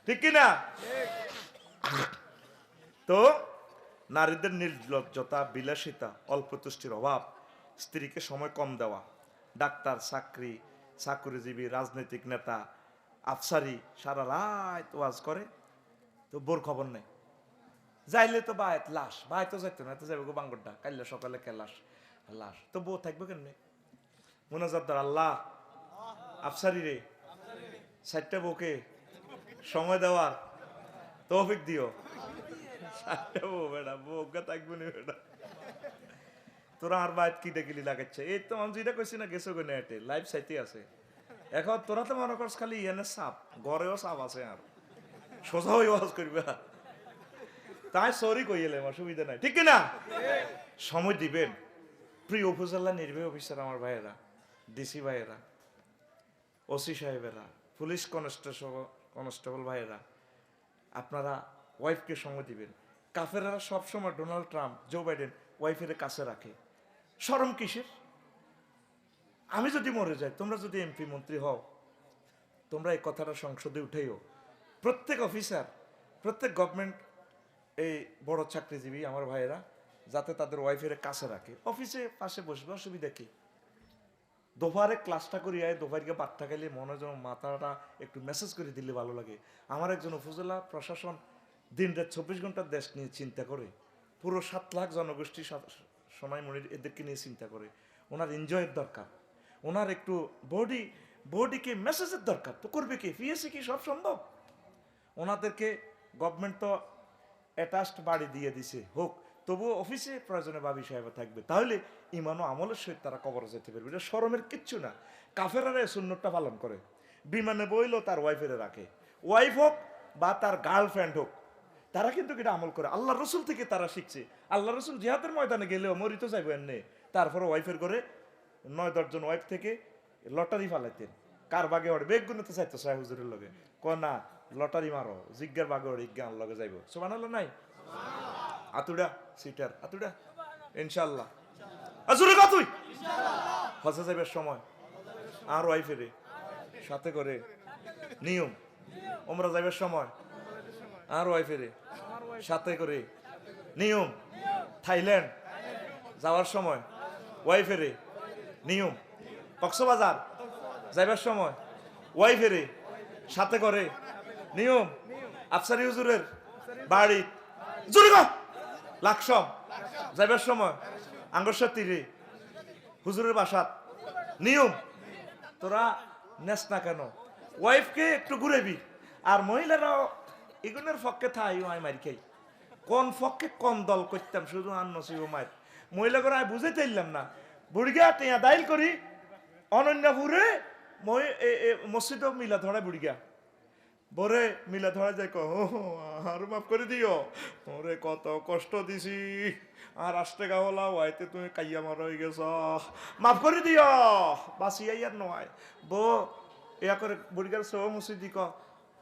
ঠিক কিনা? তো নারীদের নির্লজ্জতা, বিলাসিতা, অল্প তুষ্টির অভাব, স্ত্রীকে সময় কম দেওয়া, ডাক্তার, চাকরিজীবী, রাজনৈতিক নেতা, আফসারি সারা রাত ওয়াজ করে, তো বোর খবর নেই। যাইলে তো বায়াত লাশ, বাই তো যাইতো না, তো যাইব গো বাঙ্গরটা, কাইলে সকালে কে লাশ, লাশ তো বউ থাকবে কেমনে? মোনাজাত আল্লাহ আফসারি রে 60টা বউকে সময় দেওয়ার তৌফিক দিও। 60টা বউ বেটা, বউকে থাকবে না বেটা। তোরা আর বাইত কিটা কিলি লাগাচ্ছে, এই তো আমি যেটা কইছি না, গেছো গো নেটে লাইভ সাইতে আছে। এখন তোরা তো মনে করছ খালি ইয়ানে সাপ, ঘরেও সাপ আছে, আর সোজা হয়ে ওয়াজ করবে। তাই সরি কইলে অসুবিধা নাই, ঠিক কিনা? সময় দিবেন। প্রিয় উপজেলা নির্বাহী অফিসার আমার ভাইয়েরা, ডিসি ভাইয়েরা, ওসি সাহেবেরা, পুলিশ কনস্টেবল ভাইয়েরা, আপনারা ওয়াইফকে সময় দিবেন। কাফেররা সবসময় ডোনাল্ড ট্রাম্প, জো বাইডেন ওয়াইফের কাছে রাখে। শরম কিসের? আমি যদি মরে যাই, তোমরা যদি এমপি মন্ত্রী হও, তোমরা এই কথাটা সংসদে উঠেও, প্রত্যেক অফিসার, প্রত্যেক গভর্নমেন্ট এই বড় চাকরিজীবী আমার ভাইয়েরা যাতে তাদের ওয়াইফের কাছে রাখে। অফিসে পাশে বসবে, অসুবিধা কি? দোপারে ক্লাসটা করি আয়, দোপারকে বাট্টা খাইলে মনে যেন মাথাটা একটু মেসেজ করে দিলে ভালো লাগে। আমার একজন উপজেলা প্রশাসন দিন রাত 24 ঘন্টার দেশ নিয়ে চিন্তা করে, পুরো 7 লাখ জনগোষ্ঠী সময় মনির এদেরকে নিয়ে চিন্তা করে। ওনার এনজয়ের দরকার, ওনার একটু বডিকে মেসেজের দরকার, তো করবে কি? পিএসসি কি সব সম্ভব? ওনাদেরকে গভর্নমেন্ট তো অ্যাটাচড বাড়ি দিয়ে দিছে, হোক, তবুও অফিসে প্রয়োজনে ভাবি সাহেব থাকবে, তাহলে ইমান ও আমলের সহিত তারা কবরে যেতে পারবে। এটা শরমের কিচ্ছু না। কাফেরারা এই সুন্নতটা পালন করে, বিমানে বইলেও তার ওয়াইফেরে রাখে, ওয়াইফ হোক বা তার গার্লফ্রেন্ড হোক, তারা কিন্তু এটা আমল করে। আল্লাহ রসুল থেকে তারা শিখছে। আল্লাহ রসুল জিহাদের ময়দানে গেলেও মরিতে যাইব এমনি, তারপরে ওয়াইফের করে 9-10 জন ওয়াইফ থেকে লটারি ফালাইতেন। কার বাগে ওর বেগ গুণতে চাইতো সাহেব হুজুরের লগে, না লটারি মারো, জিজ্ঞার বাগে ওর ইজ্ঞান লগে যাইব। সুবহানাল্লাহ নাই? আতুডা সিটার আতুডা ইনশাআল্লাহ আজুরে কা তুই হজে যাইবার সময় আর ওয়াইফেরে সাথে করে নিয়ম, ওমরা যাইবার সময় আর ওয়াইফেরে সাথে করে নিয়ম, থাইল্যান্ড যাওয়ার সময় ওয়াইফেরে নিয়ম, কক্সবাজার যাইবার সময় ওয়াইফেরে সাথে করে নিয়ম, আফসারি হুজুরের বাড়ি জুরিগা লাকসম যাইবার সময় আঙ্গরসার তীরে হুজুরের বাসাত নিয়ম। তোরা নেস না কেন? ওয়াইফকে একটু ঘুরেবি। আর মহিলারাও এগুলোর পক্ষে থাইও আই মারি খাই, কোন পক্ষে কোন দল করতাম শুধু আর নসিব মায়ের মহিলা করে আমি বুঝাইতে পারলাম না। বুড়িগা টেয়া দাইল করি অনন্যাপুরে মসজিদ মিলা ধরা বুড়িগা বরে মিলা ধরা যায়, আর মাফ করে দিও, তোরে কত কষ্ট দিছি, আর আসতে গাওলা ওয়াইতে তুমি কাইয়া মার হয়ে গেছ, মাফ করে দিও, বাঁচিয়াই আর নয় বো ইয়া করে বুড়িগার সহ মসজিদি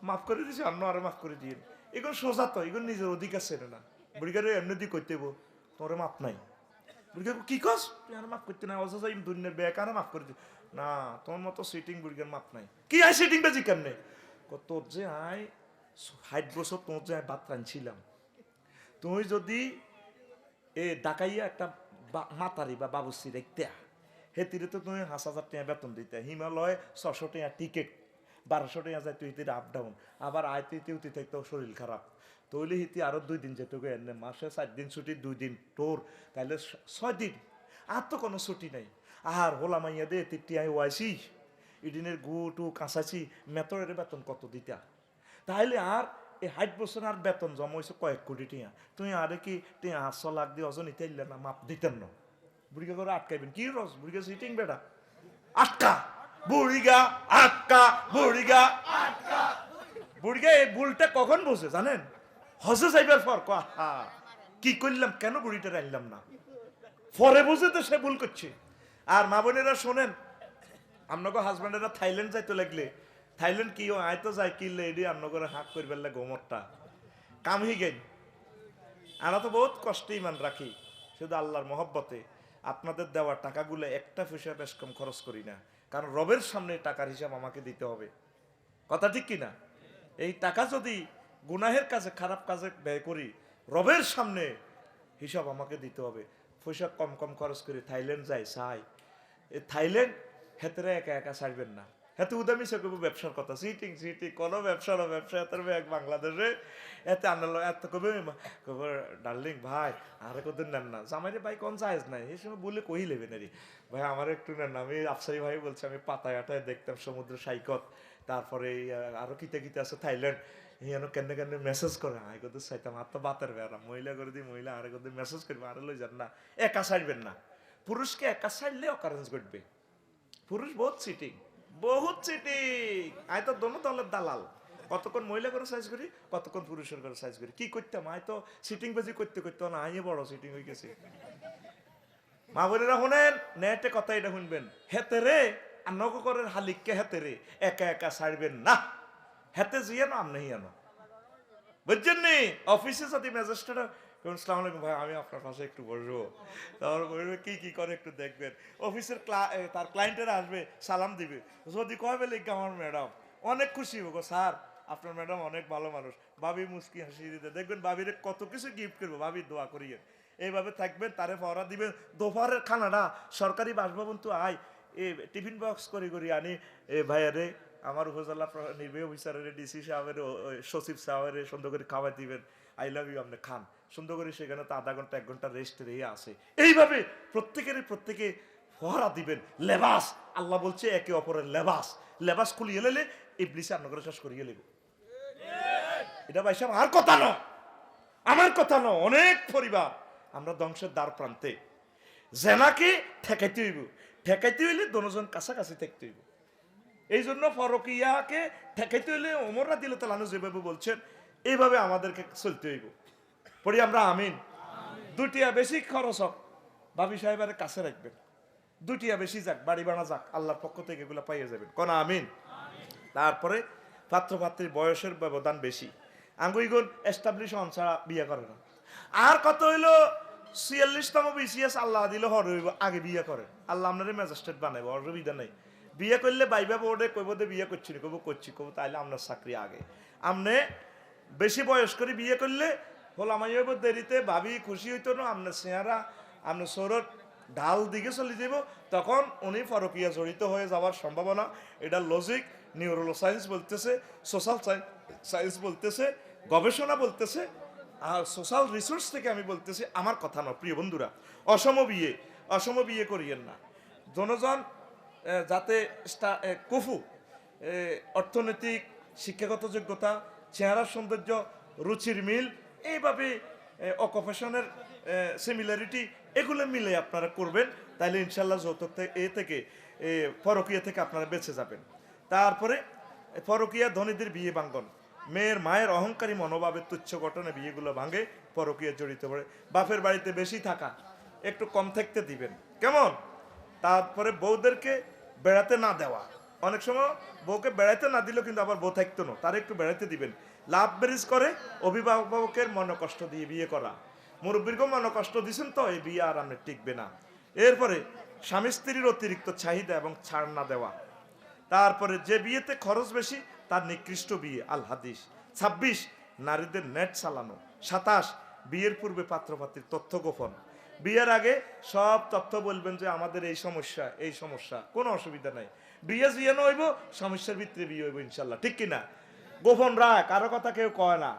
মাফ করে দিছি, আর আরো মাফ করে দিয়ে। এগুলো সোজা তো, এগুলো নিজের অধিকার ছেড়ে না। বুড়িগারে এমনি দিয়ে করতে তোরে মাফ নাই। বুড়িগার কি কস তুই আর মাফ করতে নাই, অথচ দুনিয়ার বেকার মাফ করে দি না, তোমার মতো সিটিং বুড়িগার মাফ নাই। কি আই সিটিং বেজি কেমনে? তোর যে আয় 60 বছর তোর যে ভাত রাঁধছিলাম, তুই যদি ডাকাইয়া একটা মাতারি বা বাবুসি দেখতে হেতিরে তো তুমি 5,000 টাকা বেতন দিতে, হিমালয় 600 টাকা টিকিট, 1200 টাকা যায় তুই আপ ডাউন, আবার আইতে উঠতে থাকতো শরীর খারাপ, তৈলে হিতি আরো 2 দিন যেত এনে মাসে 4 দিন ছুটি, 2 দিন টোর, তাইলে 6 দিন। আর তো কোনো ছুটি নাই। আর হোলা মাইয়া দে টিয়াই ওয়াইছি ইডিনের গুটু কাঁচাছি, মেতরের বেতন কত দিতা? তাইলে আর এই 60 বছর আর বেতন জমা হয়েছে কয়েক কোটি টিয়া, তুমি আরে কি 800 লাখ দিয়ে অজন নিতে না, মাপ দিতেন না। বুড়িগা করে আটকাইবেন কি রস? বুড়িগা সিটিং বেটা আটকা, বুড়িগা আটকা, বুড়িগা আটকা। বুড়িগা এই ভুলটা কখন বসে জানেন? হজে যাইবার পর কি করলাম, কেন বুড়িটা রাখলাম না, পরে বুঝে তো সে ভুল করছে। আর মা বোনেরা শোনেন, আপনাকে হাজব্যান্ডেরা থাইল্যান্ড যাইতে লাগলে, থাইল্যান্ড কি আয় তো যাই কিনলে এডি আপনাকে হাক করবার লাগে গোমরটা কাম হি গেন। আমরা তো বহুত কষ্টে ইমান রাখি, শুধু আল্লাহর মহব্বতে আপনাদের দেওয়া টাকাগুলো একটা পয়সা বেশ কম খরচ করি না, কারণ রবের সামনে টাকার হিসাব আমাকে দিতে হবে। কথা ঠিক কিনা? এই টাকা যদি গুনাহের কাজে, খারাপ কাজে ব্যয় করি, রবের সামনে হিসাব আমাকে দিতে হবে। পয়সা কম কম খরচ করে থাইল্যান্ড যাই চাই, এই থাইল্যান্ড হেতেরা একা একা ছাড়বেন না। হেতে উদামি সে কব ব্যবসার কথা, সিটিং সিটি কোনো ব্যবসার ব্যবসা এত এক বাংলাদেশে এতে আনালো এত কবে কব ডার্লিং ভাই আরে কদিন নেন না, জামাইরে ভাই কোন চাইজ নাই এই সময় বলে কই লেবেন আরে ভাই আমার একটু নেন না। আমি আফসারি ভাই বলছি, আমি পাতায় আটায় দেখতাম সমুদ্র সৈকত, তারপরে আরো কিতে কিতে আছে থাইল্যান্ড, ইয়ানো কেন কেন মেসেজ করে আই কত চাইতাম আর তো বাতের বেড়া মহিলা করে দিই, মহিলা আরে কত মেসেজ করবে আরে লই যান না, একা ছাড়বেন না। পুরুষকে একা ছাড়লে অকারেন্স ঘটবে। পুরুষ বহুত চিটিং, বহুত চিটিং। আই তো দোনো দলের দালাল, কতক্ষণ মহিলা করে সাইজ করি, কতক্ষণ পুরুষের করে সাইজ করি। কি করতাম আই তো সিটিং বাজি করতে করতে না আইয়ে বড় সিটিং হয়ে গেছে। মা বোনেরা শুনেন, নেটে কথা এটা শুনবেন, হেতে রে নগরের হালিককে হেতে রে একা একা ছাড়বেন না। হেতে জিয়ানো আমনে হিয়ানো, বুঝছেন নি? অফিসে যদি ম্যাজিস্ট্রেট আসসালামু আলাইকুম ভাই আমি আপনার পাশে একটু বসবো, তারপর বলবে কি কি করে একটু দেখবেন। অফিসের তার ক্লায়েন্টেরা আসবে সালাম দিবে, যদি কয় বলে আমার ম্যাডাম, অনেক খুশি হবো স্যার আপনার ম্যাডাম অনেক ভালো মানুষ। ভাবি মুস্কি হাসি দিতে দেখবেন, ভাবিরে কত কিছু গিফট করবো, ভাবি দোয়া করিয়ে এইভাবে থাকবেন। তারে পড়া দিবেন। দুপুরের খানাটা সরকারি বাসভবন তো আয় এ টিফিন বক্স করে করি আনি এ ভাইয়ারে আমার উপজেলা নির্বাহী অফিসারের, ডিসি সাহেবের, সচিব সাহেবের সুন্দর করে খাওয়াই দিবেন। আই লাভ ইউ, আপনি খান সুন্দর করে। সেখানে তো আধা ঘন্টা 1 ঘন্টা রেস্ট রেয়ে আসে। এইভাবে প্রত্যেকে ফহরা দিবেন। লেবাস আল্লাহ বলছে একে অপরের লেবাস, লেবাস খুলিয়ে লেলে ইবলিসে আপনাকে শেষ করিয়ে লেবে। এটা ভাই সাহেব আর কথা নয়, আমার কথা নয়। অনেক পরিবার আমরা ধ্বংসের দ্বার প্রান্তে। জেনাকে ঠেকাইতে হইব, ঠেকাইতে হইলে দুজন কাছাকাছি থাকতে হইব। এই জন্য ফরকিয়াকে ঠেকাইতে হইলে ওমর রাদিয়াল্লাহু তাআলা যেভাবে বলছেন এইভাবে আমাদেরকে চলতে হইব। পড়ি আমরা আমিন। দুটিয়া বেশি খরচ হোক ভাবি সাহেবের কাছে রাখবেন, দুটিয়া বেশি যাক, বাড়ি বানা যাক, আল্লাহর পক্ষ থেকে এগুলো পাইয়ে যাবেন। কোন আমিন। তারপরে পাত্র পাত্রীর বয়সের ব্যবধান বেশি, আঙ্গুইগুন এস্টাবলিশ হন ছাড়া বিয়ে করে না। আর কত হইলো 46তম বিসিএস আল্লাহ দিল হর হইব, আগে বিয়ে করে আল্লাহ আপনার ম্যাজিস্ট্রেট বানাইব, অসুবিধা নেই। বিয়ে করলে বাইবা বোর্ডে কইব দে বিয়ে করছি না, কইব করছি, কইব তাইলে আপনার চাকরি আগে। আপনি বেশি বয়স করে বিয়ে করলে হল আমার দেরিতে ভাবি খুশি হইতো না, আপনার চেহারা আপনার সৌরত ঢাল দিকে চলে যাব, তখন উনি ফরকিয়া জড়িত হয়ে যাওয়ার সম্ভাবনা। এটা লজিক, নিউরো সায়েন্স বলতেছে, সোশ্যাল সায়েন্স বলতেছে, গবেষণা বলতেছে, আর সোশ্যাল রিসোর্স থেকে আমি বলতেছি, আমার কথা না। প্রিয় বন্ধুরা, অসম বিয়ে করিয়েন না। জনজন যাতে কুফু অর্থনৈতিক, শিক্ষাগত যোগ্যতা, চেহারার সৌন্দর্য, রুচির মিল, এইভাবে অকুপেশনের সিমিলারিটি, এগুলো মিলে আপনারা করবেন, তাইলে ইনশাল্লাহ যৌতুক থেকে পরকীয়া থেকে আপনারা বেঁচে যাবেন। তারপরে পরকীয়া ধনীদের বিয়ে ভাঙ্গন, মেয়ের মায়ের অহংকারী মনোভাবের তুচ্ছ ঘটনা বিয়েগুলো ভাঙে, পরকীয়া জড়িত পড়ে। বাপের বাড়িতে বেশি থাকা, একটু কম থাকতে দিবেন, কেমন? তারপরে বউদেরকে বেড়াতে না দেওয়া, অনেক সময় বউকে বেড়াতে না দিলেও কিন্তু আবার বউ থাকতো না, তারা একটু বেড়াতে দিবেন। লাভ ব্যারেজ করে অভিভাবকের মনোকষ্ট দিয়ে বিয়ে করা, মুরব্বীরকেও মনোকষ্ট দিচ্ছেন তো এই বিয়ে আর আপনার টিকবে না। এরপরে স্বামী স্ত্রীর অতিরিক্ত চাহিদা এবং ছাড় না দেওয়া। তারপরে যে বিয়েতে খরচ বেশি তার নিকৃষ্ট বিয়ে, আল হাদিস। 26 নারীদের নেট চালানো। 27 বিয়ের পূর্বে পাত্রপাত্রীর তথ্য গোপন। বিয়ের আগে সব তথ্য বলবেন যে আমাদের এই সমস্যা, কোনো অসুবিধা নাই। বিয়ে জিয়ানো হইব, সমস্যার ভিতরে বিয়ে হইব ইনশাল্লাহ, ঠিক কিনা? গোপন রাখ, কারো কথা কেউ কয় না।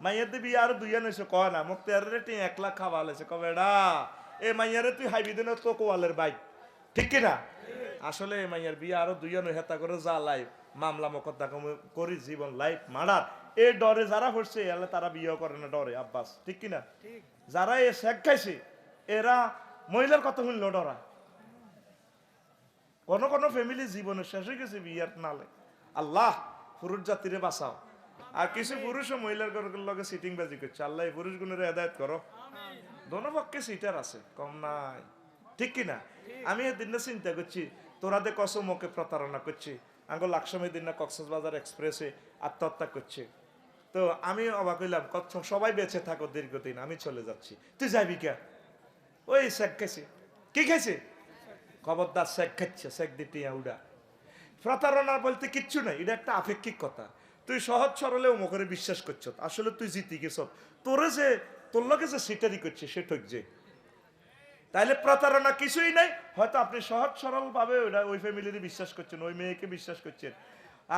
মাইয়াদের বিয়ে আরো দুইয়া নইছে কয় না, মুক্তিয়ারের 1 লাখ খাওয়া লেছে, কবে না এ মাইয়ারে তুই হাইবি দেন তো কোয়ালের বাইক, ঠিক কিনা? আসলে এই মাইয়ার বিয়ে আরো দুইয়া নই, হেতা করে যা লাইফ মামলা মকদ্দা করি জীবন লাইফ মারার এই ডরে যারা হচ্ছে এলে তারা বিয়ে করে না ডরে, আব্বাস, ঠিক কিনা? যারা এ শেখ খাইছে এরা মহিলার কথা শুনল ডরা। কোন ফ্যামিলি জীবনে শেষ হয়ে গেছে বিয়ার নালে। আল্লাহ পুরুষ জাতিরে বাঁচাও। আর কিছু পুরুষ ও মহিলার লগে সিটিং বাজি করছে, আল্লাহ এই পুরুষ গুণের হেদায়েত করো। দোনো পক্ষে সিটার আছে, কম নাই, ঠিক কিনা? আমি এদিন চিন্তা করছি, তোরা দে কসম ওকে প্রতারণা করছি, আঙ্গ লাকসময় দিন না কক্সবাজার এক্সপ্রেসে আত্মহত্যা করছে। তো আমি অবাক হইলাম, সবাই বেঁচে থাকো দীর্ঘদিন, আমি চলে যাচ্ছি, তুই যাবি কে? ওই শেখ খাইছে, কি খাইছে? খবরদার, শেখ খাচ্ছে, শেখ দিতে উডা। প্রতারণা বলতে কিচ্ছু নাই, এটা একটা আপেক্ষিক কথা। তুই সহজ সরলে অমুকরে বিশ্বাস করছ, আসলে তুই জিতি গেছ, তোরে যে তোর লগে যে সিটারি করছে সে ঠকছে। তাইলে প্রতারণা কিছুই নাই। হয়তো আপনি সহজ সরল ভাবে ওই ফ্যামিলির বিশ্বাস করছেন, ওই মেয়েকে বিশ্বাস করছেন,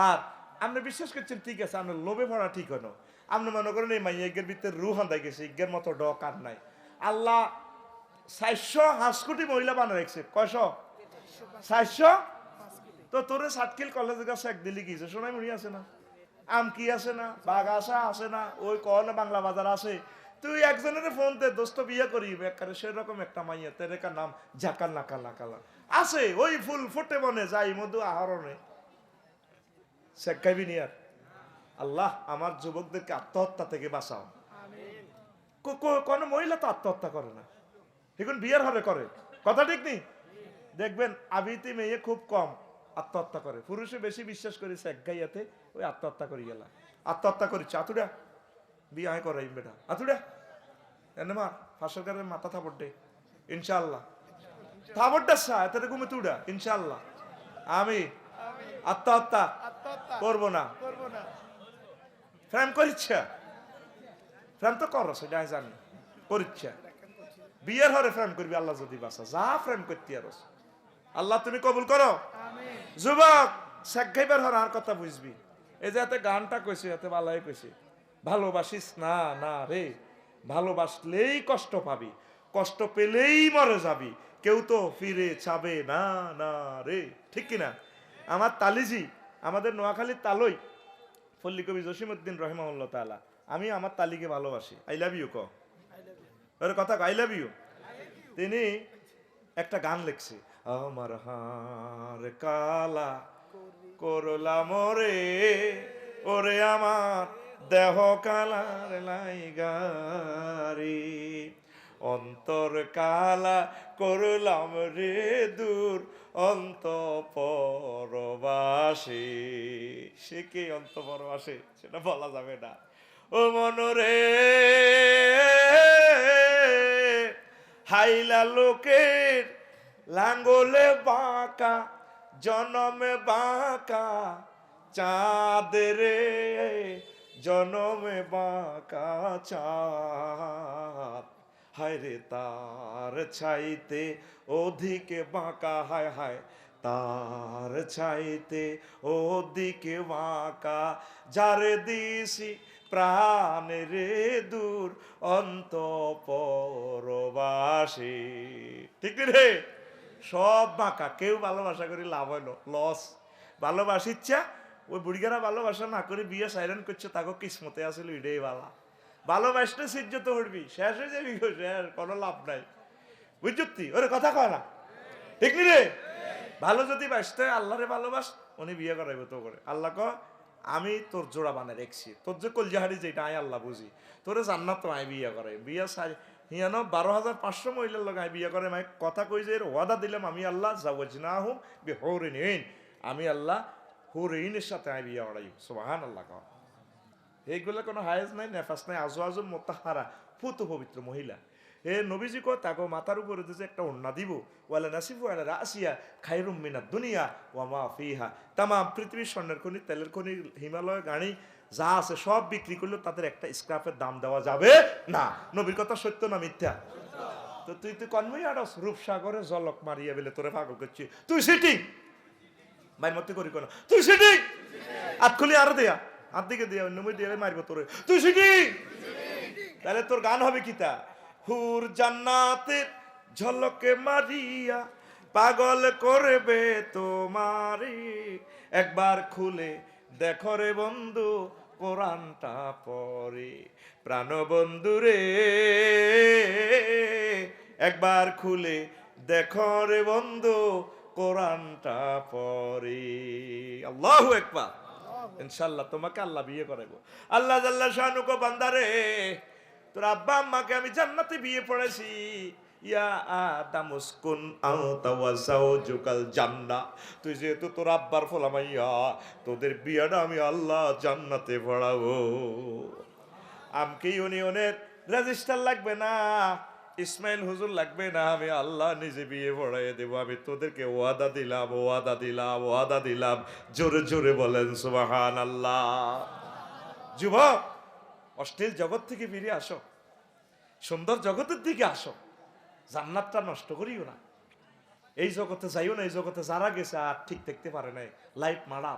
আর আপনি বিশ্বাস করছেন ঠিক আছে, আপনার লোভে পড়া ঠিক হলো। আপনি মনে করেন এই মাইয়ের ভিতরে রুহ হান্দাই গেছে, ইজ্ঞের মতো ডক আর নাই। আল্লাহ 400 কোটি মহিলা বানা রাখছে, কয়শ 400। তো তোরে সাতকিল কলেজের কাছে এক দিলি গিয়েছে, সোনাই মুড়ি আছে না, আমকি আছে না, বাগাসা আছে না, ওই কন বাংলা বাজার আছে। তুই একজনের ফোন দে, দোস্ত বিয়ে করি একারে, সেরকম একটা মাইয়া তেরেকা নাম জাকাল নাকাল নাকালা আছে, ওই ফুল ফুটে মনে যাই মধু আহরণে শেখাইবি নি আর। আল্লাহ আমার যুবকদেরকে আত্মহত্যা থেকে বাঁচাও। কোন মহিলা তো আত্মহত্যা করে না, এখন বিয়ের হলে করে, কথা ঠিক নেই। দেখবেন আবিতি মেয়ে খুব কম আত্মহত্যা করে, পুরুষে বেশি বিশ্বাস করি শেখাইয়াতে, ওই আত্মহত্যা করি গেলা, আত্মহত্যা করিচ্ছে আতুডা বিয়ে হয় করাই বেটা আতুডা এনে মার ফাঁসের মাথা থাপড় দে ইনশাআল্লাহ, থাপড়টা সা এত ঘুমে তুডা ইনশাআল্লাহ। আমি আত্মহত্যা করবো না। প্রেম করিচ্ছা, প্রেম তো করো সেটা জানি, করিচ্ছা বিয়ের হরে প্রেম করবি আল্লাহ যদি বাসা, যা প্রেম করতে আর আল্লাহ তুমি কবুল করো। যুবক শেখাইবার হর আর কথা বুঝবি, এই যে এতে গানটা কইছে এতে বালাই কইছে, ভালোবাসিস না না রে, ভালোবাসলেই কষ্ট পাবি, কষ্ট পেলেই মরে যাবি, কেউ তো ফিরে চাবে না না রে, ঠিক কিনা? আমার তালিজি, আমাদের নোয়াখালীর তালই ফল্লি কবি জসিমউদ্দিন রহিমাহুল্লাহ তাআলা, আমি আমার তালিকে ভালোবাসি, আই লাভ ইউ ক ওর কথা, আই লাভ ইউ। তিনি একটা গান লিখছে, আমার হার কালা করলা মরে, ওরে আমার দেহ কালার লাইগারি, অন্তর কালা করলাম রে দূর অন্তঃপরবাসী। সে কে অন্তঃপরবাসী সেটা বলা যাবে না। ও মনরে হাইলা লোকের লাঙ্গলে বাঁকা, জনমে বাঁকা চাঁদ রে, জনমে বাঁকা চাঁদ, হায় রে তার ছাইতে ওদিকে বাঁকা, হায় হায় তার ছাইতে ওদিকে বাঁকা, যারে দিছি প্রাণ রে দূর অন্তঃপরবাসী। ঠিক রে, সব বাঁকা, কেউ ভালোবাসা করে লাভ হইলো লস। ভালোবাসিচ্ছা ওই বুড়িগারা ভালোবাসা না করে বিয়ে সাইলেন্ট করছে, তাকে কিসমতে আসিল এটাই বালা। ভালোবাসলে সিজ্জত হড়বি, শেষ হয়ে যাবি, শেষ, কোনো লাভ নাই, বুঝছি? ওরে কথা কয় না, ঠিক নি রে? ভালো যদি বাসতে আল্লাহরে ভালোবাস, উনি বিয়ে করাইব তো করে। আল্লাহ ক আমি তোর জোড়া বানায় রেখছি, তোর যে কলজাহারি যেটা আয় আল্লাহ বুঝি, তোরে জান্নাত তো আয় বিয়ে করে, বিয়ে সাই হিয়ানো 12,500 মহিলার লোক আয় বিয়ে করে। মানে কথা কই যে ওয়াদা দিলাম আমি আল্লাহ, জাওয়াজনাহুম বিহুরিন, আমি আল্লাহ হুরিনের সাথে আয় বিয়ে করাই, সুবহানাল্লাহ। ক এইগুলো কোনো হায়েজ নাই, নেফাস নাই, আজওয়াজুম মুতাহহারা, পুত পবিত্র মহিলা। এ নবীজি কো তাকে মাথার উপরে যে একটা ওড়না দিব, ওয়ালা নাসিফু আলা রাসিয়া খায়রুম মিনাদ দুনিয়া ওয়া মা ফিহা, তাম পৃথিবীর স্বর্ণের খনি, তেলের খনি, হিমালয় গাড়ি যা আছে সব বিক্রি করলে তাদের একটা স্ক্রাপের দাম দেওয়া যাবে না। নবীর কথা সত্য না মিথ্যা? তো তুই কনমই আড়স রূপসাগরে জলক মারিয়া বেলে তোরে পাগল করছি, তুই সিটিং মায়ের মধ্যে করি কোন, তুই সিটিং হাত খুলি আরো দেয়া, হাত দিকে দেয়া অন্য মই দিয়ে মারবো তোরে, তুই সিটিং। তাহলে তোর গান হবে কিতা, হুর জান্নাতের ঝলকে মারিয়া পাগল করবে তোমারি, একবার খুলে দেখো রে বন্ধু কোরআনটা পড়ে, প্রাণ বন্ধু রে একবার খুলে দেখো রে বন্ধু কোরআনটা পড়ে। আল্লাহু আকবার। ইনশাআল্লাহ তোমাকে আল্লাহ বিয়ে করাইবো। আল্লাহ জাল্লা শানু কো বান্দারে, তোর আব্বা আম্মাকে আমি জান্নাতে বিয়ে পড়াইছি, ইয়া আদম উসকুন আনতা ওয়া যাওজুকাল জান্নাহ, তুই যেহেতু তোর আব্বার ফলামাইয়া, তোদের বিয়েটা আমি আল্লাহ জান্নাতে পড়াবো। আমকে ইউনিয়নের রেজিস্টার লাগবে না, ইসমাইল হুজুর লাগবে না, আমি আল্লাহ নিজে বিয়ে পড়াইয়ে দেবো। আমি তোদেরকে ওয়াদা দিলাম, ওয়াদা দিলাম, ওয়াদা দিলাম। জোরে জোরে বলেন সুবহানাল্লাহ। যুবক, অশ্লীল জগৎ থেকে বেরিয়ে আসো, সুন্দর জগতের দিকে আসো, জান্নাতটা নষ্ট করিও না। এই জগতে যাইও না, এই জগতে যারা গেছে আর ঠিক দেখতে পারে নাই, লাইফ মারা।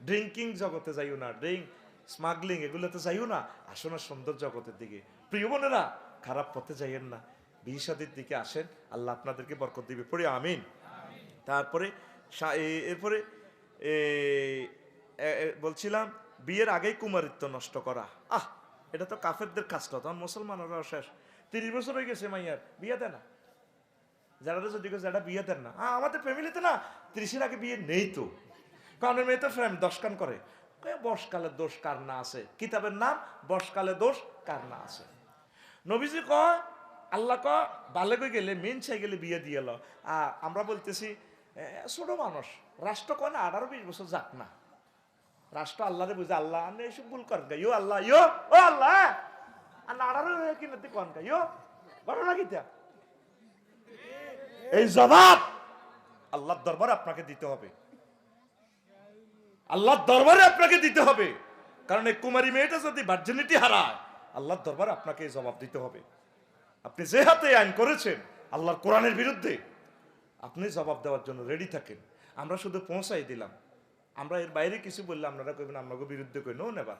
ড্রিঙ্কিং জগতে যাইও না, স্মাগলিং এগুলোতে যাইও না, আসো না সুন্দর জগতের দিকে। প্রিয় বোনেরা, খারাপ পথে যাইয়েন না, বিয়ে শাদীর দিকে আসেন, আল্লাহ আপনাদেরকে বরকত দিবে, পড়ি আমিন। তারপরে এরপরে বলছিলাম বিয়ের আগেই কুমারিত্ব নষ্ট করা, এটা তো কাফেরদের কাজটা, তখন মুসলমানরাও শেষ। 30 বছর হয়ে গেছে মাইয়ার, বিয়ে দেয় না। যারা যদি যারা বিয়ে দেন না, আমাদের ফ্যামিলিতে না 30-এর আগে বিয়ে নেই তো, কারণ মেয়ে তো ফ্রেম দশকান করে। বর্ষকালের দোষ কার না আছে, কিতাবের নাম বর্ষকালে দোষ কার না আছে। নবীজি কয়, আল্লাহ কয় বালে কই গেলে মেন চাই গেলে বিয়ে দিয়ে এলো। আমরা বলতেছি ছোট মানুষ, রাষ্ট্র কয় না 18-20 বছর যাক না, রাষ্ট্র আল্লাহরে বুঝে, আল্লাহ আনে এসব ভুল করেন গা, ইয়ো আল্লাহ, ইয়ো ও আল্লাহ, আর 18 কিনা কন গা, ইয়ো ঘটনা কিতা। এই জবাব আল্লাহর দরবারে আপনাকে দিতে হবে, আল্লাহর দরবারে আপনাকে দিতে হবে। কারণ এই কুমারী মেয়েটা যদি ভার্জিনিটি হারায়, আল্লাহর দরবারে আপনাকে এই জবাব দিতে হবে। আপনি যে হাতে আইন করেছেন আল্লাহর কোরআনের বিরুদ্ধে, আপনি জবাব দেওয়ার জন্য রেডি থাকেন। আমরা শুধু পৌঁছাই দিলাম, আমরা এর বাইরে কিছু বললে আপনারা কইবেন আপনাকে বিরুদ্ধে কই, নো নেবার।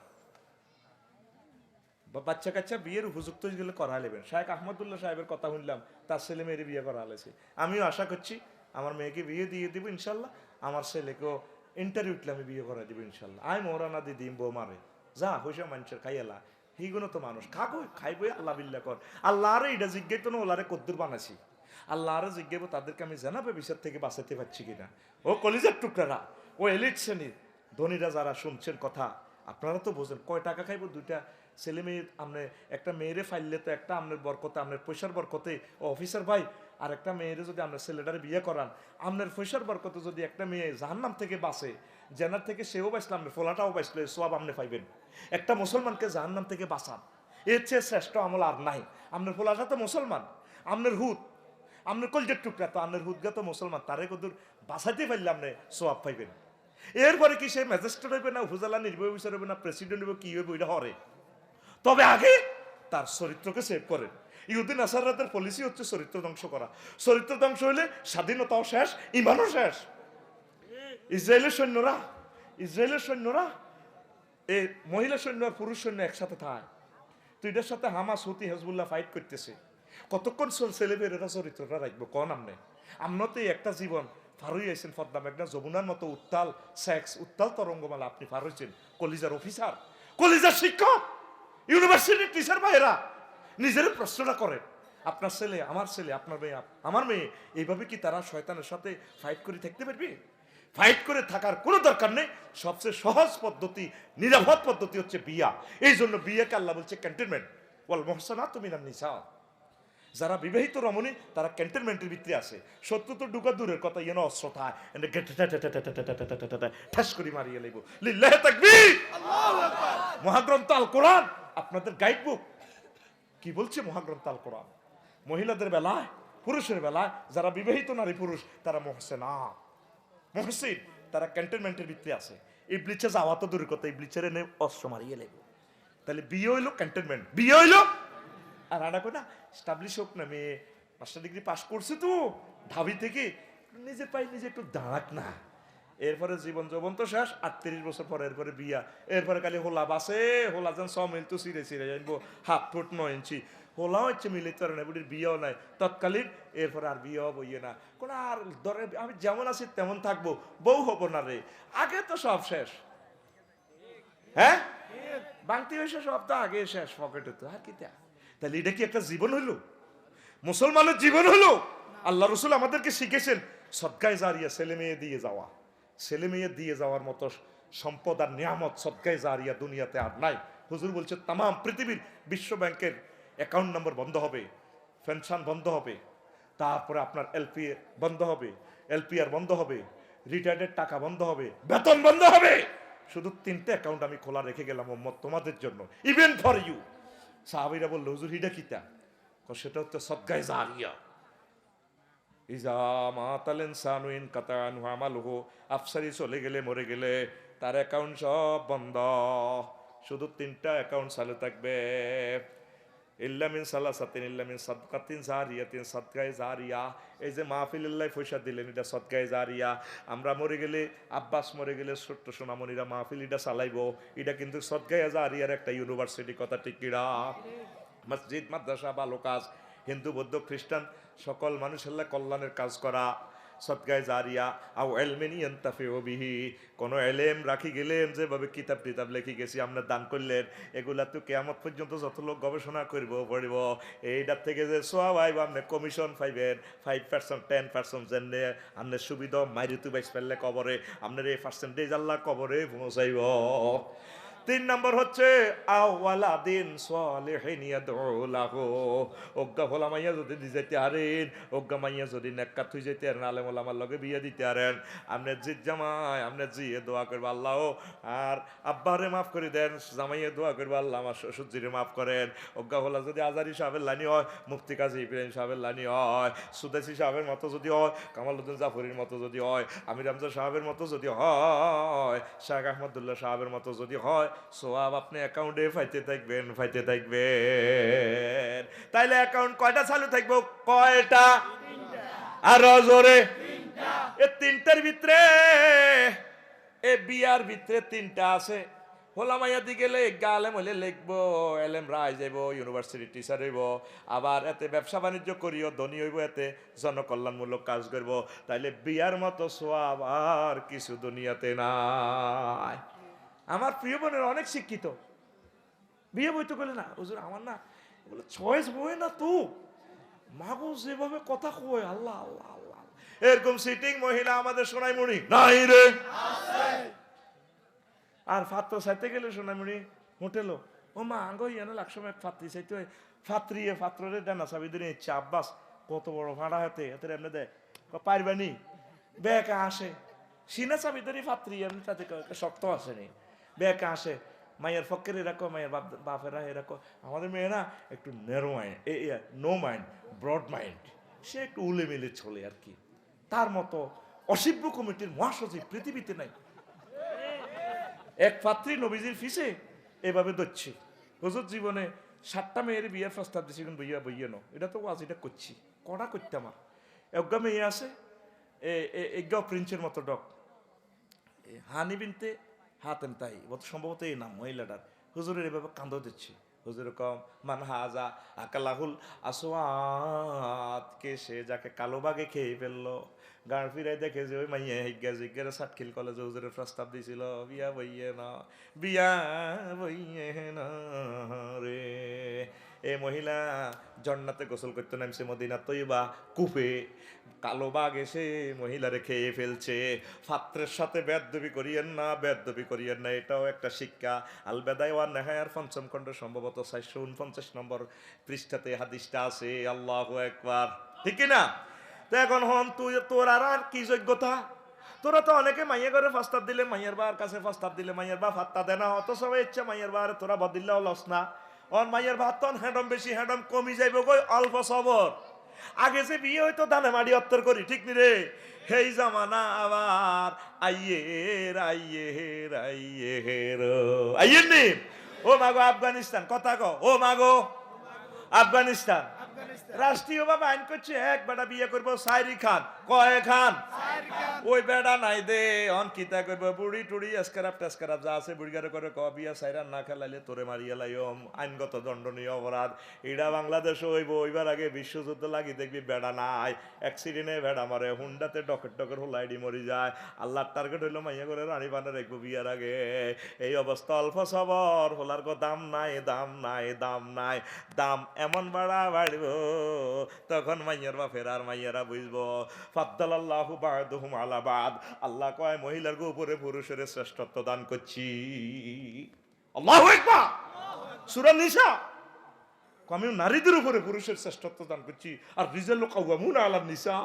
বা বাচ্চা কাচ্চা বিয়ের উপযুক্ত গেলে করা নেবেন। শায়েখ আহমদুল্লাহ সাহেবের কথা শুনলাম, তার ছেলে মেয়ের বিয়ে করা হয়েছে। আমিও আশা করছি আমার মেয়েকে বিয়ে দিয়ে দিব ইনশাল্লাহ, আমার ছেলেকেও ইন্টারভিউ উঠলে আমি বিয়ে করা দিব ইনশাল্লাহ। আয় মোহরানা দিদি বউ মারে যা হইসা মানুষের খাইয়ালা, সেইগুলো তো মানুষ খাইবই আল্লাহ বিল্লাহ কর। আল্লাহ আরে এটা জিজ্ঞাই তো না ওলারে কদ্দুর বানাইছি, আল্লাহ আরে জিজ্ঞাবো তাদেরকে আমি জানাবে বিচার থেকে বাঁচাতে পারছি কিনা। ও কলিজার টুকরারা, ও এলিট শ্রেণীর ধনীরা যারা শুনছেন কথা, আপনারা তো বোঝেন কয় টাকা খাইবো দুইটা ছেলে মেয়ে। আপনি একটা মেয়েরে ফাইললে তো একটা আপনার বরকতে, আপনার পয়সার বরকতে ও অফিসার ভাই, আর একটা মেয়েরে যদি আপনার ছেলেটারে বিয়ে করান, আপনার পয়সার বরকতে যদি একটা মেয়ে জাহান্নাম থেকে বাঁচে, জেনার থেকে সেও বাঁচলে আপনার ফোলাটাও বাঁচলে সব আপনি পাইবেন। একটা মুসলমানকে জাহান্নাম থেকে বাঁচান, এর চেয়ে শ্রেষ্ঠ আমল আর নাই। আপনার ফোলাটা তো মুসলমান, আপনার হুদ, আপনার কলজের টুকরা তো, আপনার হুদগা তো মুসলমান, তারে কদূর বাঁচাইতে পারলে আপনি সোয়াব পাইবেন। এরপরে কি সে ম্যাজিস্ট্রেট হইবে না, উপজেলা নির্বাহী অফিসার হইবে না, প্রেসিডেন্ট হইবে, কি হইবে ওইটা হরে। তবে আগে তার চরিত্রকে সেভ করেন। ইহুদি নাসারাদের পলিসি হচ্ছে চরিত্র ধ্বংস করা। চরিত্র ধ্বংস হইলে স্বাধীনতাও শেষ, ইমানও শেষ। ইসরায়েলের সৈন্যরা এই মহিলা সৈন্য আর পুরুষ সৈন্য একসাথে থাকে, তো এটার সাথে হামাস হুতি হেজবুল্লাহ ফাইট করতেছে। কতক্ষণ ছেলেমেয়েরা চরিত্রটা রাখবো কন আমনে? আমনতেই একটা জীবন পার হয়ে আইছেন পদ্মা মেঘনা যমুনার মতো উত্তাল সেক্স, উত্তাল তরঙ্গমালা আপনি পার হয়েছেন। কলিজার অফিসার, কলিজার শিক্ষক, ইউনিভার্সিটির টিচার ভাইয়েরা নিজের প্রশ্নটা করেন, আপনার ছেলে, আমার ছেলে, আপনার মেয়ে, আমার মেয়ে, এইভাবে কি তারা শয়তানের সাথে ফাইট করে থাকতে পারবে? ফাইট করে থাকার কোনো দরকার নেই। সবচেয়ে সহজ পদ্ধতি, নিরাপদ পদ্ধতি হচ্ছে বিয়া। এই জন্য বিয়াকে আল্লাহ বলছে ক্যান্টনমেন্ট, ওয়াল মুহসানাতু মিনান নিসা। যারা বিবাহিত রমণী তারা ক্যান্টনমেন্টের ভিতরে আছে। শত্রু তো ঢুকা দূরের কথা, ইয়েন অস্ত্র থায় ঠাস করে মারিয়ে লইব। লিল্লাহি তাকবীর, আল্লাহু আকবার। মহাগ্রন্থ আল কোরআন আপনাদের গাইড বুক কি বলছে? মহাগ্রন্থ আল কোরআন মহিলাদের বেলায়, পুরুষের বেলায়, যারা বিবাহিত নারী পুরুষ তারা মুহসিন, তারা ক্যান্টনমেন্টের ভিতরে আছে। এই ব্লিচে যাওয়া তো দূরের কথা, এই ব্লিচের এনে অস্ত্র মারিয়ে লইব। তাহলে বিয়ে হইলো ক্যান্টনমেন্ট, বিয়ে হইলো। আর আনা কই না স্টাবলিশ হোক না, মেয়ে মাস্টার ডিগ্রি পাস করছে তো ঢাবি থেকে, নিজে পাই নিজে একটু দাঁড়াক না। এরপরে জীবন যৌবন তো শেষ, 38 বছর পরে এরপরে বিয়া। এরপরে খালি হোলা বাসে, হোলা যেন 6 মিল তো চিরে চিরে জানবো 7 ফুট 9 ইঞ্চি হোলাও হচ্ছে মিলিত পারে না, বুড়ির বিয়েও নাই তৎকালীন। এরপরে আর বিয়েও বইয়ে না কোনো, আর ধরে আমি যেমন আছি তেমন থাকবো, বউ হবো না রে। আগে তো সব শেষ, হ্যাঁ বাংতি হয়েছে সব তো আগে শেষ পকেটে তো, আর কি তা? তাহলে এটা কি একটা জীবন হইলো? মুসলমানের জীবন হলো? আল্লাহ রসুল আমাদেরকে শিখেছেন সদকায়ে জারিয়া, ছেলে মেয়ে দিয়ে যাওয়া। ছেলে মেয়ে দিয়ে যাওয়ার মতো সম্পদ আর নিয়ামত সদকায়ে জারিয়া দুনিয়াতে আর নাই। হুজুর বলছে তাম পৃথিবীর বিশ্ব ব্যাংকের অ্যাকাউন্ট নম্বর বন্ধ হবে, পেনশন বন্ধ হবে, তারপরে আপনার এলপি বন্ধ হবে, এলপিআর বন্ধ হবে, রিটায়ার্ডের টাকা বন্ধ হবে, বেতন বন্ধ হবে। শুধু 3টে অ্যাকাউন্ট আমি খোলা রেখে গেলাম উম্মত তোমাদের জন্য, ইভেন ফর ইউ। সাহাবীরা বলল হুজুর হিডা কিতা? সেটা হচ্ছে সদকায়ে জারিয়া। ইজা মাতাল ইনসানু ইনকাতা আনহু আমালুহু, আফসারি চলে গেলে, মরে গেলে তার অ্যাকাউন্ট সব বন্ধ। শুধু 3টা অ্যাকাউন্ট চালু থাকবে। ইল্লা মিন সালাসাতিন ইল্লা মিন সাদকাতিন জারিয়াতিন, সাদকায়ে জারিয়া। এই যে মাহফিলিল্লাহ পয়সা দিলেন, এটা সদকায়ে জারিয়া। আমরা মরে গেলে, আব্বাস মরে গেলে ছোট্ট সোনামণিরা মাহফিল এটা চালাইবো, এটা কিন্তু সদকায়ে জারিয়ার একটা ইউনিভার্সিটি। কথা ঠিক কিনা? মসজিদ মাদ্রাসা ভালো কাজ, হিন্দু বৌদ্ধ খ্রিস্টান সকল মানুষের কল্যাণের কাজ করা, সদকায়ে জারিয়া। আও ইলমিন ইয়ানতাফিউ বিহি, কোন এলেম রাখি গেলেন, যেভাবে কিতাব টিতাব লিখে গেছি আমরা দান করলেন, এগুলা তো কিয়ামত পর্যন্ত যত লোক গবেষণা করব পড়ব, এইটার থেকে যে সওয়াব আইব, আপনি কমিশন পাইবেন 5% 10%, জেনে আপনার সুবিধা মাইরিতু বাইস ফেললে কবরে, আপনার এই পার্সেন্টেজ আল্লাহ কবরে পৌঁছাইব। 3 নম্বর হচ্ছে আওয়ালাদিন সালিহিন ইয়াদউ লাহু, অজ্ঞা ফলা মাইয়া যদি দিতে হারেন, অজ্ঞা মাইয়া যদি নেককাত হই যেতে হারেন, আলেম ওলামার লগে বিয়ে দিতে হারেন, আপনি জিদ জামাই আপনি জিয়ে দোয়া করবে আল্লাহ, আর আব্বারে মাফ করে দেন, জামাইয়ে দোয়া করবে আল্লাহ আমার শ্বশুরজিরে মাফ করেন। অজ্ঞা ফলা যদি আজারি সাহেবের লানি হয়, মুফতি কাজী ইব্রাহিম সাহেবের লানি হয়, সুদাসি সাহেবের মতো যদি হয়, কামালউদ্দিন জাফরির মতো যদি হয়, আমির হামজা সাহেবের মতো যদি হয়, শাহ আহমদুল্লাহ সাহেবের মতো যদি হয়, সোয়াব আপনি অ্যাকাউন্টে পাইতে থাকবেন, পাইতে থাকবেন। তাইলে অ্যাকাউন্ট কয়টা চালু থাকবো? কয়টা? আরো জোরে। এই 3টার ভিতরে, এ বিয়ার ভিতরে 3টা আছে। হোলামাইয়া দি গেলে আলেম হলে লিখবো, এলেম রায় যাইব, ইউনিভার্সিটি টিচার হইব, আবার এতে ব্যবসা বাণিজ্য করিও, ধনী হইব, এতে জনকল্যাণমূলক কাজ করব। তাইলে বিয়ার মতো সোয়াব আর কিছু দুনিয়াতে নাই। আমার প্রিয় বোনের অনেক শিক্ষিত, বিয়ে বইতে গেলে না হুজুর আমার না বলে চয়েস বই না তো, মাগো যেভাবে কথা কয়, আল্লাহ আল্লাহ আল্লাহ, এরকম সিটিং মহিলা আমাদের সোনাইমণি নাই রে। আর ফাত্র চাইতে গেলে সোনাইমণি হোটেলও, ও মা আঙ্গ ইয়ানো লাখ সময় ফাত্রি চাইতে হয়, ফাত্রিয়ে ফাত্রে ডানা চাবি ধরে ইচ্ছা, আব্বাস কত বড় ভাড়া হাতে হাতে এমনি দেয়, পারবানি বেকা আসে, সিনা চাবি ধরে ফাত্রি এমনি, তাতে শক্ত আসেনি, বেকা আসে। মায়ের ফকের এরকম, মায়ের বাপেরা এরকম। আমাদের মেয়েরা একটু narrow mind, no mind, broad mind, সে একটু উলে মিলে চলে আর কি। তার মতো অসিব্য কমিটির মহাসচিব পৃথিবীতে নাই। এক পাত্রী নবীজির ফিসে এভাবে দচ্ছে, হুজুর জীবনে 7টা মেয়ের বিয়ের প্রস্তাব দিচ্ছি, কিন্তু বইয়া বইয়ে নো, এটা তো আজ এটা করছি, কড়া করতে আমার একগা মেয়ে আছে, একগাও প্রিন্সের মতো ডক, হানি বিনতে হাতেন তাই সম্ভবত এই নাম মহিলাটার। হুজুরের এভাবে কান্দ দিচ্ছে, হুজুর কম মান হাজা আকালাহুল আসওয়াত, কে সে যাকে কালো বাগে খেয়ে ফেললো। গাঁড় ফিরাই দেখে যে ওই মাইয়া হিজ্ঞা জিজ্ঞের সাতখিল কলেজে হুজুরের প্রস্তাব দিছিল, বিয়া বইয়ে না, বিয়া বইয়ে না রে। এ মহিলা জন্নাতে গোসল করতে নামছে মদিনা তৈবা কূপে, কালো বাঘ এসে মহিলারে খেয়ে ফেলছে। ফাত্রের সাথে বেদবি করিয়েন না, বেদবি করিয়েন না, এটাও একটা শিক্ষা। আল বেদায় ওয়ান নেহায়ার 5ম খণ্ড সম্ভবত 449 নম্বর পৃষ্ঠাতে হাদিসটা আছে। আল্লাহু আকবার, ঠিক না? তো এখন হন তুই, তোর আর কি যোগ্যতা? তোরা তো অনেকে মাইয়া করে প্রস্তাব দিলে, মাইয়ার বার কাছে প্রস্তাব দিলে মাইয়ার বা ফাত্তা দেয় না, অত সবাই ইচ্ছা মাইয়ার বার তোরা বদিল্লাও লস না। অন মাইয়ার ভাত তন হ্যাডম বেশি, হ্যাডম কমি যাইব গই, অল্প সবর। আগে যে বিয়ে হইতো দানে মাড়ি অত্তর করি, ঠিক নি রে? হেই জামানা আবার আইয়ের আইয়ের আইয়ের আইয়ের নি। ও মাগো আফগানিস্তান, কথা কো, ও মাগো আফগানিস্তান রাষ্ট্রীয় ভাবে আইন করছে, এক বেটা বিয়ে করবো সাইরি খান, কয় খান, ওই বেটা নাই দে অন কিতা করবো, বুড়ি টুড়ি এসকারাপ টেসকারাপ যা আছে বুড়িগারে করে ক বিয়া সাইরান না খেলাইলে তোরে মারিয়া লাইম, আইনগত দণ্ডনীয় অপরাধ। এটা বাংলাদেশে হইব, ওইবার আগে বিশ্বযুদ্ধ লাগি দেখবি বেড়া নাই, অ্যাক্সিডেন্টে বেড়া মারে, হুন্ডাতে ডকের ডকের হোলাইডি মরি যায়। আল্লাহর টার্গেট হইলো মাইয়া করে রানী বানা রাখবো বিয়ার আগে। এই অবস্থা অল্প সবর হোলার কো দাম নাই, দাম নাই, দাম নাই, দাম এমন বাড়া বাড়ব তখন মাইয়ার বাপের আর মাইয়ারা বুঝবো। ফাদ্দালাল্লাহু বা'দুহুম আলা বা'দ, আল্লাহ কয় মহিলার উপরে পুরুষের শ্রেষ্ঠত্ব দান করছি। আল্লাহু আকবার। সূরা নিসা, আমি নারীদের উপরে পুরুষের শ্রেষ্ঠত্ব দান করছি। আর রিজালু কাওয়ামুনা আলা নিসা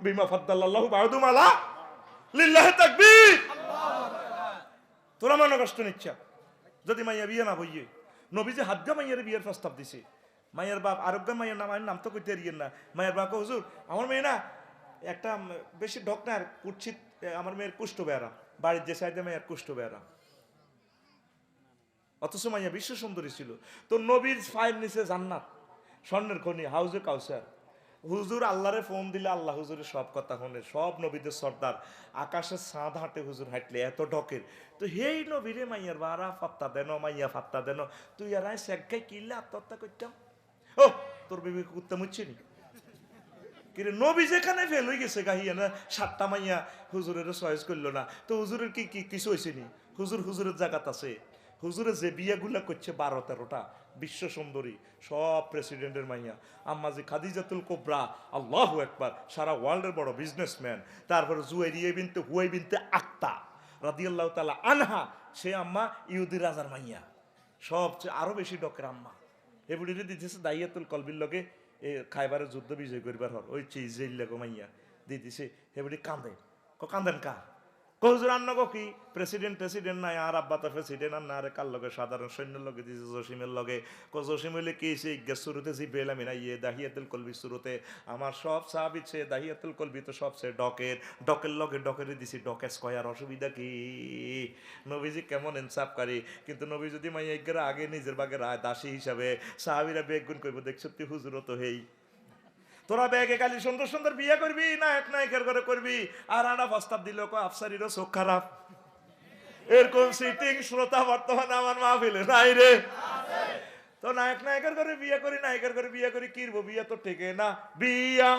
বিমা ফাদ্দালাল্লাহু বা'দুহুম আলা, লিল্লাহি তাকবীর। তোরা মনে কষ্ট নিচ্ছা যদি মাইয়া বিয়ে না বইয়ে, নবীজি হাজ্জা মাইয়ার বিয়ের প্রস্তাব দিছে। মায়ের বাপ আরোগ্য মায়ের নাম তো কইতে এরিয়েন না। মায়ের বাপ হুজুর আমার মেয়ে না একটা বেশি ঢক না, কুচ্ছিত, আমার মেয়ের কুষ্ঠ বেড়া, বাড়ির যে সাইডে মেয়ের কুষ্ঠ বেড়া। অথচ মাইয়া বিশ্ব সুন্দরী ছিল। তো নবীর পায়ের নিচে জান্নাত, স্বর্ণের খনি, হাউজে কাউসার। হুজুর আল্লাহরে ফোন দিলে আল্লাহ হুজুরের সব কথা শুনে, সব নবীদের সর্দার। আকাশের ছাদ হাঁটে হুজুর হাঁটলে এত ঢকের। তো হেই নবীরে মাইয়ার বারা ফাত্তা দেন, মাইয়া ফাত্তা দেন, তুই আর আয় শেখাই কিনলে আত্মহত্যা করতাম। ও তোর বিবি করতাম হচ্ছে নি কিরে, নবী যেখানে ফেল হয়ে গেছে গাহিয়া না, 7টা মাইয়া হুজুরের চয়েস করলো না, তো হুজুরের কি কি কিছু হয়েছে নি? হুজুরের জায়গাত আছে। হুজুরে যে বিয়াগুলা করছে 12-13টা বিশ্ব সুন্দরী, সব প্রেসিডেন্টের মাইয়া। আম্মাজি খাদিজাতুল কোবরা, আল্লাহু আকবার, সারা ওয়ার্ল্ডের বড় বিজনেসম্যান। তারপরে জুয়াইরিয়া বিনতে হুয়াই বিনতে আক্তা রাদিয়াল্লাহু তাআলা আনহা, সে আম্মা ইহুদি রাজার মাইয়া, সবচেয়ে আরো বেশি ডকের আম্মা। এগুলিরে দিতেছে দাইয়াতুল কলবির লগে এ খাইবারের যুদ্ধ বিজয় করিবার হর, ওই চিজ মাইয়া দিতেছে। এগুলি কান্দে, কান্দেন কা কহুজুর আন্ন কি প্রেসিডেন্ট নাই, আর আব্বা তো প্রেসিডেন্ট আর না, আরে কার লগে সাধারণ সৈন্যের লগে দিছে, জসিমের লগে। জসিম হইলে কি সে ইজ্ঞাস শুরুতে জিব্রাইল আমিন ইয়ে দাহিয়াতুল কলবি শুরুতে আমার সব সাহাবী সে দাহিয়াতুল কলবি তো সবচেয়ে ডকের লগে ডকেরে দিছি, ডকে স্কয়ার, অসুবিধা কি? নবীজি কেমন ইনসাফকারী। কিন্তু নবী যদি মাইয়া ইজ্ঞার আগে নিজের বাগে রায় দাসী হিসাবে সাহাবীরা বেগুন করবো, দেখ সত্যি হুজুরও তো হেই। তোরা ব্যাগে খালি সুন্দর সুন্দর বিয়ে করবি, নায়ক নায়কের ঘরে করবি, আর আনা প্রস্তাব দিল আফসারিরও চোখ খারাপ। এরকম সিটিং শ্রোতা বর্তমানে আমার মাহফিলে নাই রে। তো নায়ক নায়কের ঘরে বিয়ে করি, নায়কের ঘরে বিয়ে করি, কিরবো বিয়ে তো টেকে না। বিয়া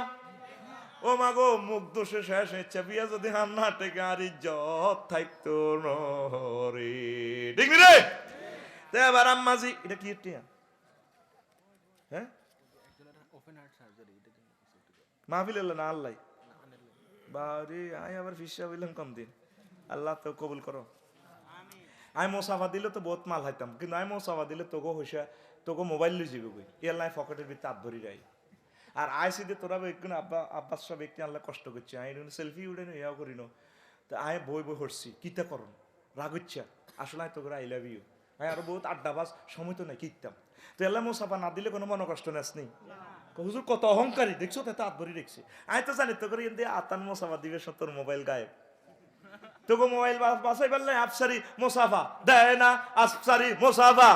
ও মাগো মুখ দোষে শেষ ইচ্ছা, বিয়া যদি হাম না টেকে আর ইজ্জত থাকতো রে, ঠিক রে? তো এবার আম্মাজি এটা কি টিয়া, হ্যাঁ মাহফিল এলো না আল্লাহ বাড়ি আয়, আবার ফিসা বললাম কম দিন, আল্লাহ তো কবুল করো। আমি মোসাফা দিলে তো বহুত মাল হাইতাম, কিন্তু আমি মোসাফা দিলে তোকে হইসা তোকে মোবাইল লই যাবে কই, এলাই পকেটের ভিতরে হাত ধরি যাই। আর আইসি দিয়ে তোরা একটু আব্বাস সব ব্যক্তি আল্লাহ কষ্ট করছে, আই সেলফি উঠে নো ইয়াও করি নো। তো আয় বই হরছি কিতা করন রাগ হচ্ছা, আসলে আয় তোকে আই লাভ ইউ। আমি আরো বহুত আড্ডাবাজ, সময় তো নাই কিতাম। তো এল্লা মোসাফা না দিলে কোনো মনে কষ্ট নেস নেই। হুজুর কত অহংকারী দেখছো, তাতে হাত ধরি দেখছি। আমি তো জানি তো করে আতান মোসাফা দিবে সত্তর মোবাইল গায়েব, তোকে মোবাইল বাসাই পারলে আফসারি মোসাফা দেয় না, আফসারি মোসাফা।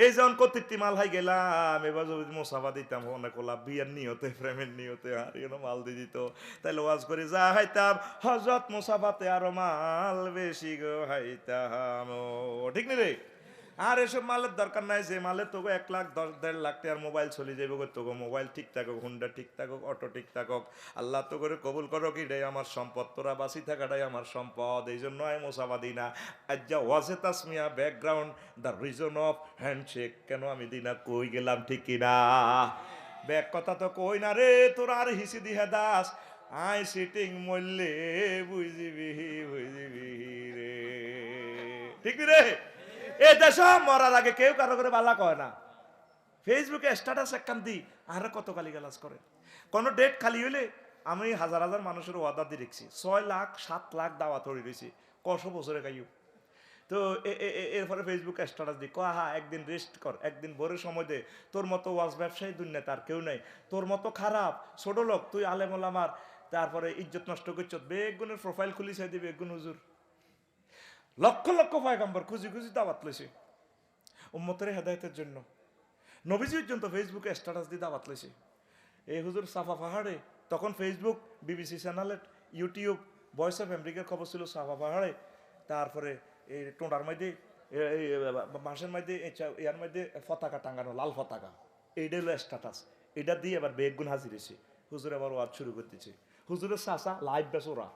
এই যখন কর্তৃত্ব মাল হাই গেলাম, এবার যদি মোসাফা দিতাম অনেক লাভ, বিয়ার নিয়তে প্রেমের নিয়তে আর মাল দিয়ে দিত, তাইলে ওয়াজ করে যা হাইতাম হজরত মোসাফাতে আরো মাল বেশি গো হাইতাম, ঠিক নি রে? আর এসব মালের দরকার নাই, যে মালে তোকে 1,10,000-1,50,000 টাকার মোবাইল চলে যাবে, তোকে মোবাইল ঠিক থাকুক, হুন্ডা ঠিক থাকুক, অটো ঠিক থাকুক, আল্লাহ তো করে কবুল করো কি রে আমার সম্পদ, তোরা বাঁচি থাকাটাই আমার সম্পদ। এই জন্য আমি মোসাফা দিই না। আজ্জা ওয়াজে Tasmia background the reason of handshake, কেন আমি দিই না, কই গেলাম ঠিক কিনা? ব্যাক কথা তো কই না রে, তোরা আর হিসি দিহা দাস, আই সিটিং মরলে বুঝিবি রে, ঠিক রে? এ দেশ মরার আগে কেউ কারো করে বালা কয় না। ফেসবুকে স্ট্যাটাস একখান দি আর কত গালি গালাজ করে। কোন ডেট খালি হইলে আমি হাজার হাজার মানুষের ওয়াদা দিয়ে রেখছি, 6 লাখ 7 লাখ দাওয়াত হয়ে রয়েছি, কশো বছরে গাইও। তো এরপরে ফেসবুকে স্ট্যাটাস দি হা একদিন রেস্ট কর, একদিন ভোরের সময় দে, তোর মতো ওয়াজ ব্যবসায়ী দুনিয়া তার কেউ নাই, তোর মতো খারাপ ছোট লোক তুই আলেম ওলামার, তারপরে ইজ্জত নষ্ট করছ। বেগুনের প্রোফাইল খুলি চাই দিবি বেগুন হুজুর, লক্ষ লক্ষ পয়গাম্বর খুঁজি খুঁজি দাওয়াত লইছে উম্মতের হেদায়েতের জন্য। নবীজি পর্যন্ত ফেসবুকে স্ট্যাটাস দিয়ে দাওয়াত লইছে। এই হুজুর সাফা পাহাড়ে, তখন ফেসবুক, বিবিসি চ্যানেলে, ইউটিউব, ভয়েস অফ আমেরিকার খবর ছিল সাফা পাহাড়ে। তারপরে এই টোঁডার মধ্যে বাঁশের মধ্যে ইয়ার মধ্যে পতাকা টাঙ্গানো, লাল পতাকা, এইটা হলো স্ট্যাটাস। এটা দিয়ে এবার বেগুন হাজির হয়েছে। হুজুর আবার ওয়াজ শুরু করতেছে। হুজুরের চাচা লাইভ বেচোরা,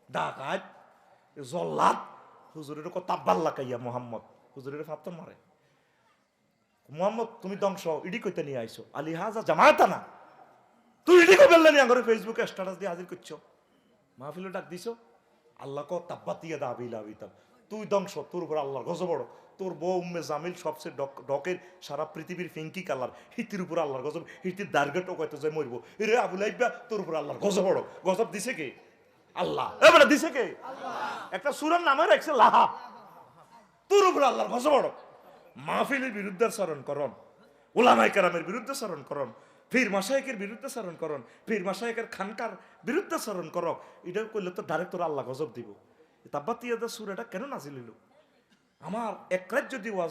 ডাকাত, জল্লাদ, হুজুরের কত তাব্বাল্লা কাইয়া মোহাম্মদ, হুজুরের ফাত্তর মারে, মোহাম্মদ তুমি ধ্বংস ইডি কইতে নিয়ে আইছো, আলী হাজা জামায়াতা না, তুই ইডি কই বললেন আঙ্গরে ফেসবুকে স্ট্যাটাস দিয়ে হাজির করছো, মাহফিলে ডাক দিছো, আল্লাহ কো তাব্বাতিয়া দাবিলা বিতাব, তুই ধ্বংস, তোর উপর আল্লাহর গজব বড়, তোর বউ উম্মে জামিল সবচেয়ে ডকের সারা পৃথিবীর ফিঙ্কি কালার, হিতির উপর আল্লাহর গজব, হিতির দার্গে টোকাইতে যায় মরবো, এরে আবু লাইবা তোর উপর আল্লাহর গজব বড়, গজব দিছে কে? আল্লাহ। এবারে দিছে কে? একটা সূরার নামে রাখছে লাহা, তোর উপর আল্লাহর গজব বড়। মাহফিলের বিরুদ্ধে আচরণ করন, উলামায়ে কেরামের বিরুদ্ধে আচরণ করন, পীর মাশায়েখের বিরুদ্ধে আচরণ করন, পীর মাশায়েখের খানকার বিরুদ্ধে আচরণ করো, এটা করলে তো ডাইরেক্ট তোর আল্লাহ গজব দিব। তাব্বাত ইয়াদা সূরাটা কেন নাজিল হইল? আমার এক রাত যদি ওয়াজ